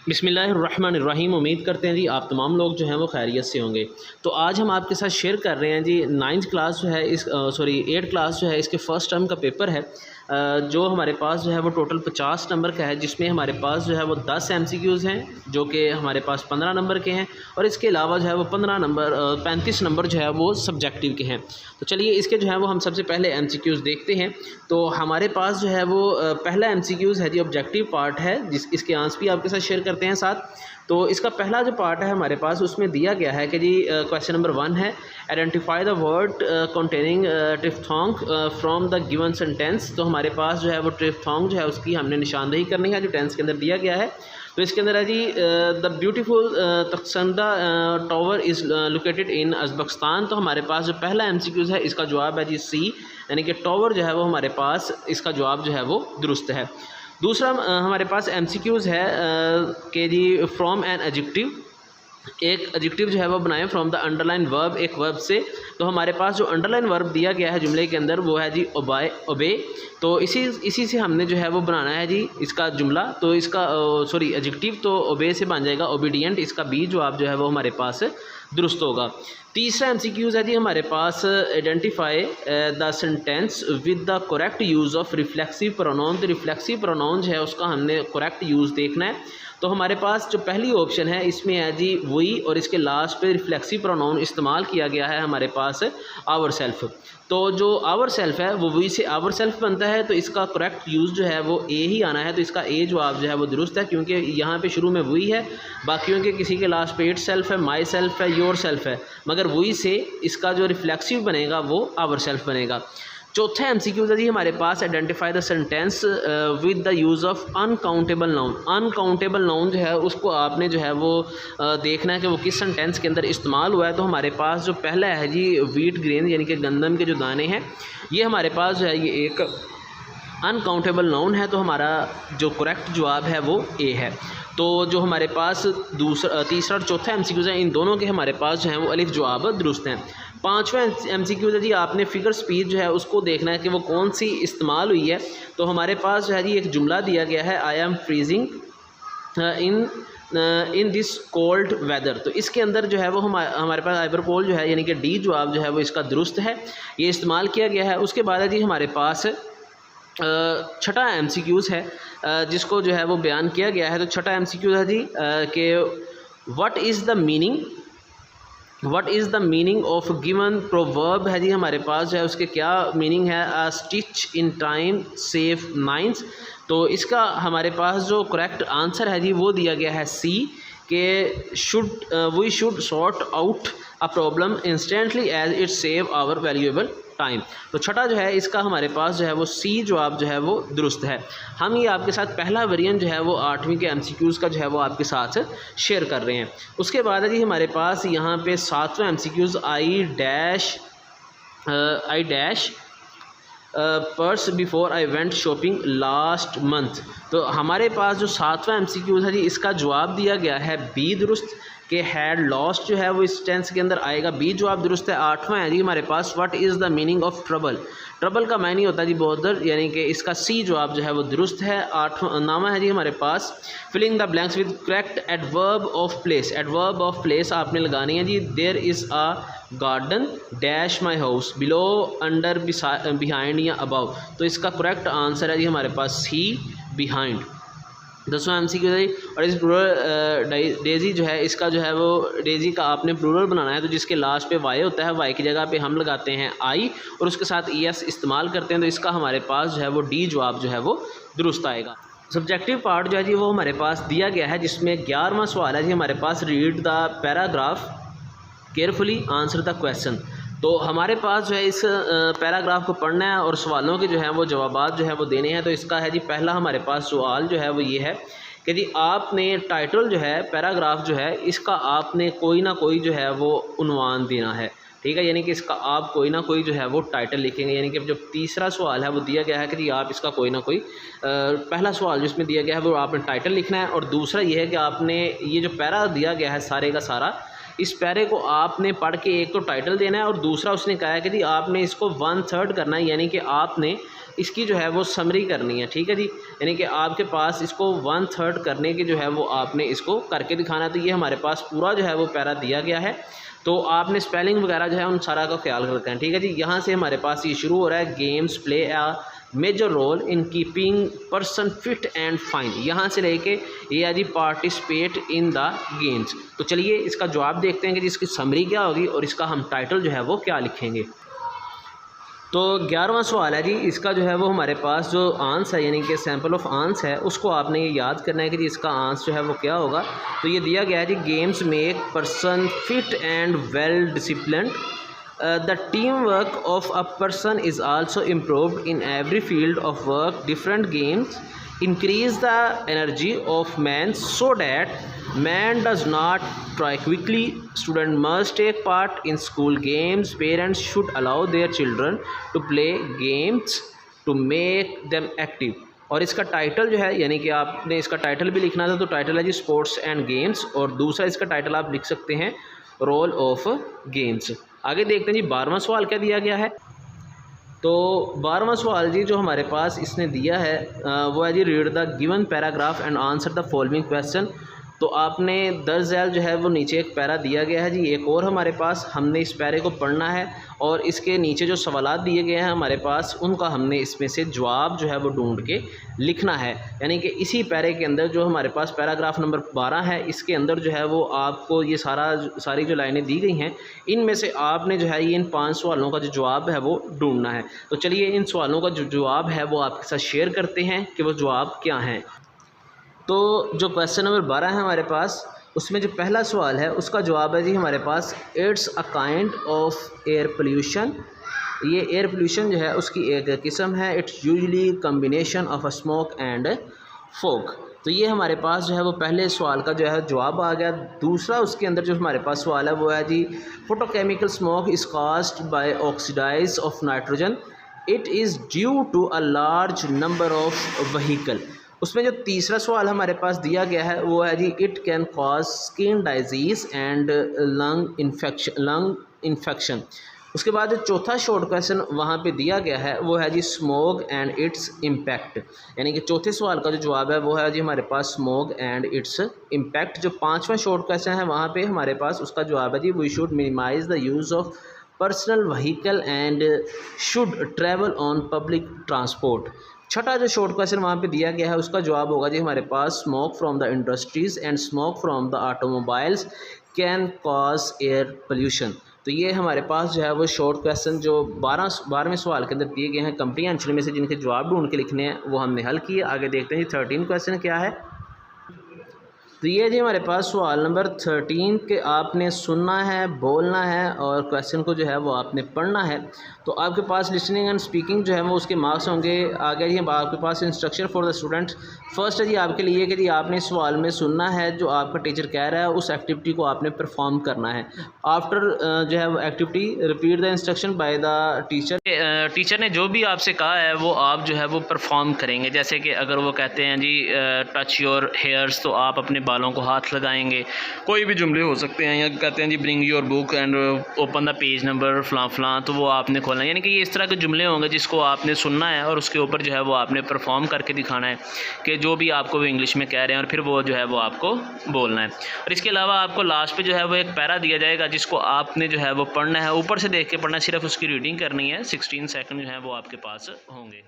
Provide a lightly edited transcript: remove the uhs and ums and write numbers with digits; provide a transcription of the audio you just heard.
बिस्मिल्लाहिर्रहमानिर्रहीम। उम्मीद करते हैं जी आप तमाम लोग जो हैं वो खैरियत से होंगे। तो आज हम आपके साथ शेयर कर रहे हैं जी 9th क्लास जो है इस 8th क्लास जो है इसके फ़र्स्ट टर्म का पेपर है, जो हमारे पास जो है वो टोटल 50 नंबर का है, जिसमें हमारे पास जो है वो 10 MCQs हैं जो कि हमारे पास 15 नंबर के हैं, और इसके अलावा जो है वो 35 नंबर जो है वो सब्जेक्टिव के हैं। तो चलिए इसके जो है वो हम सबसे पहले MCQs देखते हैं। तो हमारे पास जो है वो पहला MCQs है जी ऑब्जेक्टिव पार्ट है, इसके आंसर भी आपके साथ शेयर करते हैं साथ। तो इसका पहला जो पार्ट है हमारे पास उसमें दिया गया है कि जी क्वेश्चन नंबर 1 है, identify the word containing triphthong from the given sentence. तो हमारे पास जो है वो ट्रिफ्थोंग जो है उसकी हमने निशानदेही करनी है जो टेंस के अंदर दिया गया है। तो इसके अंदर है जी द ब्यूटीफुल तकसंदा tower is located in Uzbekistan. तो हमारे पास जो पहला MCQs है इसका जवाब है जी सी, यानी कि टावर जो है वो हमारे पास इसका जवाब जो है वो दुरुस्त है। दूसरा हमारे पास MCQs है कि जी फ्रॉम एन एडजेक्टिव, एक एडजेक्टिव जो है वो बनाएं फ्रॉम द अंडरलाइन वर्ब, एक वर्ब से। तो हमारे पास जो अंडरलाइन वर्ब दिया गया है जुमले के अंदर वो है जी ओबे। तो इसी से हमने जो है वो बनाना है जी इसका जुमला। तो इसका एडजेक्टिव तो ओबे से बन जाएगा ओबीडियंट, इसका बी जवाब जो है वो हमारे पास दुरुस्त होगा। तीसरा MCQs है जी हमारे पास identify the sentence with the correct use of reflexive pronoun. तो रिफ्लेक्सिव प्रोनाउन जो है उसका हमने करेक्ट यूज़ देखना है। तो हमारे पास जो पहली ऑप्शन है इसमें है जी वही, और इसके लास्ट पे रिफ्लेक्सिव प्रोनाउन इस्तेमाल किया गया है हमारे पास आवर सेल्फ। तो जो आवर सेल्फ है वो वही से आवर सेल्फ बनता है, तो इसका करेक्ट यूज़ जो है वो ए ही आना है। तो इसका ए जवाब जो है वो दुरुस्त है, क्योंकि यहाँ पे शुरू में वही है, बाकियों के किसी के लास्ट पे इट सेल्फ है, माई सेल्फ है, योर सेल्फ है, मगर वही से इसका जो रिफ्लेक्सिव बनेगा वो आवर सेल्फ बनेगा। चौथा MCQs है जी हमारे पास identify the sentence with the use of uncountable noun. Uncountable noun जो है उसको आपने जो है वो देखना है कि वो किस सेंटेंस के अंदर इस्तेमाल हुआ है। तो हमारे पास जो पहला है जी व्हीट ग्रेन, यानी कि गंदम के जो दाने हैं, ये हमारे पास जो है ये एक अनकाउंटेबल नाउन है। तो हमारा जो करेक्ट जवाब है वो ए है। तो जो हमारे पास तीसरा और चौथा MCQs है, इन दोनों के हमारे पास जो है वो अलिफ जवाब दुरुस्त हैं। पांचवा MCQs है जी आपने फिगर स्पीच जो है उसको देखना है कि वो कौन सी इस्तेमाल हुई है। तो हमारे पास जो है जी एक जुमला दिया गया है, I am freezing in this cold weather. तो इसके अंदर जो है वो हमारे पास आइबरकोल जो है, यानी कि डी जवाब जो है वो इसका दुरुस्त है, ये इस्तेमाल किया गया है। उसके बाद है जी हमारे पास छठा MCQs है जिसको जो है वो बयान किया गया है। तो छठा MCQs है जी कि what is the meaning of given proverb है जी हमारे पास जो है उसके क्या मीनिंग है। A stitch in time save nines. तो इसका हमारे पास जो करेक्ट आंसर है जी वो दिया गया है सी, के we should sort out a problem instantly as it save our valuable time. तो छठा जो है इसका हमारे पास जो है वो सी जवाब जो है वो दुरुस्त है। हम ये आपके साथ पहला वेरिएंट जो है वो 8वीं के MCQs का जो है वो आपके साथ शेयर कर रहे हैं। उसके बाद है जी हमारे पास यहाँ पे 7वां MCQs I dash purse before I went shopping last month. तो हमारे पास जो 7वां MCQs है जी इसका जवाब दिया गया है बी दुरुस्त, कि हैड लॉस्ट जो है वो इस टेंस के अंदर आएगा, बी जवाब दुरुस्त है। 8वां है जी हमारे पास what is the meaning of trouble. Trouble का मायने होता है जी बॉदर, यानी कि इसका सी जवाब जो है वो दुरुस्त है। 9वां है जी हमारे पास filling the blanks with correct adverb of place. Adverb of place आपने लगानी है जी, there is a garden dash my house below under behind या अबव। तो इसका करेक्ट आंसर है जी हमारे पास सी, बिहाइंड। 10वां MCQ है, और इस प्लूरल डेजी जो है इसका जो है वो डेजी का आपने प्लूरल बनाना है। तो जिसके लास्ट पे वाई होता है, वाई की जगह पे हम लगाते हैं आई और उसके साथ ES इस्तेमाल करते हैं। तो इसका हमारे पास जो है वो डी जवाब जो है वो दुरुस्त आएगा। सब्जेक्टिव पार्ट जो है जी वो हमारे पास दिया गया है, जिसमें 11वां सवाल है जी हमारे पास, read the paragraph carefully answer the question. तो हमारे पास जो है इस पैराग्राफ को पढ़ना है और सवालों के जो है वो जवाबात जो है वो देने हैं। तो इसका है जी पहला हमारे पास सवाल जो है वो ये है कि जी आपने टाइटल जो है पैराग्राफ जो है इसका आपने कोई ना कोई जो है वो उन्वान देना है, ठीक है, यानी कि इसका आप कोई ना कोई जो है वो टाइटल लिखेंगे। यानी कि जो तीसरा सवाल है वो दिया गया है कि जी आप इसका कोई ना कोई पहला सवाल जिसमें दिया गया है वो आपने टाइटल लिखना है, और दूसरा ये है कि आपने ये जो पैरा दिया गया है सारे का सारा, इस पैरे को आपने पढ़ के एक तो टाइटल देना है, और दूसरा उसने कहा है कि जी आपने इसको 1/3 करना है, यानी कि आपने इसकी जो है वो समरी करनी है, ठीक है जी। यानी कि आपके पास इसको 1/3 करने की जो है वो आपने इसको करके दिखाना है। तो ये हमारे पास पूरा जो है वो पैरा दिया गया है, तो आपने स्पेलिंग वगैरह जो है उन सारा का ख्याल रखना है, ठीक है जी। यहाँ से हमारे पास ये शुरू हो रहा है, games play a major role in keeping person fit and fine. यहाँ से लेके ये है जी पार्टिसिपेट इन द गेम्स। तो चलिए इसका जवाब देखते हैं कि इसकी समरी क्या होगी और इसका हम टाइटल जो है वो क्या लिखेंगे। तो 11वां सवाल है जी, इसका जो है वो हमारे पास जो आंसर है यानी कि सैम्पल ऑफ आंसर है उसको आपने ये याद करना है कि जी इसका आंसर जो है वो क्या होगा। तो ये दिया गया है जी, games make person fit and well disciplined, the teamwork of a person is also improved in every field of work. Different games increase the energy of man so that man does not try quickly. Student must take part in school games. Parents should allow their children to play games to make them active. और इसका title जो है यानी कि आपने इसका title भी लिखना था, तो टाइटल है जी स्पोर्ट्स एंड गेम्स, और दूसरा इसका टाइटल आप लिख सकते हैं रोल ऑफ गेम्स। आगे देखते हैं जी 12वां सवाल क्या दिया गया है। तो 12वां सवाल जी जो हमारे पास इसने दिया है वो है जी, read the given paragraph and answer the following question. तो आपने दर्ज झैल जो है वो नीचे एक पैरा दिया गया है जी, एक और हमारे पास हमने इस पैरे को पढ़ना है और इसके नीचे जो सवालात दिए गए हैं हमारे पास उनका हमने इसमें से जवाब जो है वो ढूंढ के लिखना है। यानी कि इसी पैरे के अंदर जो हमारे पास पैराग्राफ नंबर 12 है इसके अंदर जो है वो आपको ये सारी जो लाइनें दी गई हैं इनमें से आपने जो है ये इन 5 सवालों का जो जवाब है वो ढूंढना है। तो चलिए इन सवालों का जो जवाब है वो आपके साथ शेयर करते हैं कि वो जवाब क्या हैं। तो जो क्वेश्चन नंबर 12 है हमारे पास उसमें जो पहला सवाल है उसका जवाब है जी हमारे पास, it's a kind of air pollution. ये एयर पोल्यूशन जो है उसकी एक किस्म है। It's usually combination of a smoke and fog. तो ये हमारे पास जो है वो पहले सवाल का जो है जवाब आ गया। दूसरा उसके अंदर जो हमारे पास सवाल है वो है जी, photochemical smoke is caused by oxidize of nitrogen, it is due to a large number of vehicle. उसमें जो तीसरा सवाल हमारे पास दिया गया है वो है जी, it can cause skin disease and lung infection. उसके बाद जो चौथा शॉर्ट क्वेश्चन वहाँ पे दिया गया है वो है जी, स्मोक एंड इट्स इम्पैक्ट। यानी कि चौथे सवाल का जो जवाब है वो है जी हमारे पास स्मोक एंड इट्स इम्पैक्ट। जो 5वां शॉर्ट क्वेश्चन है वहाँ पे हमारे पास उसका जवाब है जी, we should minimize the use of personal vehicle and should travel on public transport. छठा जो शॉर्ट क्वेश्चन वहाँ पे दिया गया है उसका जवाब होगा जी हमारे पास, smoke from the industries and smoke from the automobiles can cause air pollution. तो ये हमारे पास जो है वो शॉर्ट क्वेश्चन जो 12वें सवाल के अंदर दिए गए हैं कंप्रीहेंशन में से जिनके जवाब ढूंढ के लिखने हैं वो हमने हल किए। आगे देखते हैं जी 13 क्वेश्चन क्या है। तो ये जी हमारे पास सवाल नंबर 13 के आपने सुनना है, बोलना है और क्वेश्चन को जो है वो आपने पढ़ना है। तो आपके पास लिसनिंग एंड स्पीकिंग जो है वो उसके मार्क्स होंगे। आगे जी आपके पास instruction for the students. First है जी आपके लिए कि जी आपने सवाल में सुनना है जो आपका टीचर कह रहा है, उस एक्टिविटी को आपने परफॉर्म करना है। आफ्टर जो है वो activity repeat the instruction by the teacher. Teacher ने जो भी आपसे कहा है वो आप जो है वो परफॉर्म करेंगे। जैसे कि अगर वो कहते हैं जी टच योर हेयर्स, तो आप अपने बालों को हाथ लगाएंगे। कोई भी जुमले हो सकते हैं, या कहते हैं जी bring your book and open the page number फलां फलां, तो वो आपने खोलना है। यानी कि ये इस तरह के जुमले होंगे जिसको आपने सुनना है और उसके ऊपर जो है वो आपने परफॉर्म करके दिखाना है कि जो भी आपको वो इंग्लिश में कह रहे हैं, और फिर वो जो है वो आपको बोलना है। और इसके अलावा आपको लास्ट पे जो है वो एक पैरा दिया जाएगा जिसको आपने जो है वो पढ़ना है, ऊपर से देख के पढ़ना है, सिर्फ उसकी रीडिंग करनी है। 16 सेकंड जो है वो आपके पास होंगे।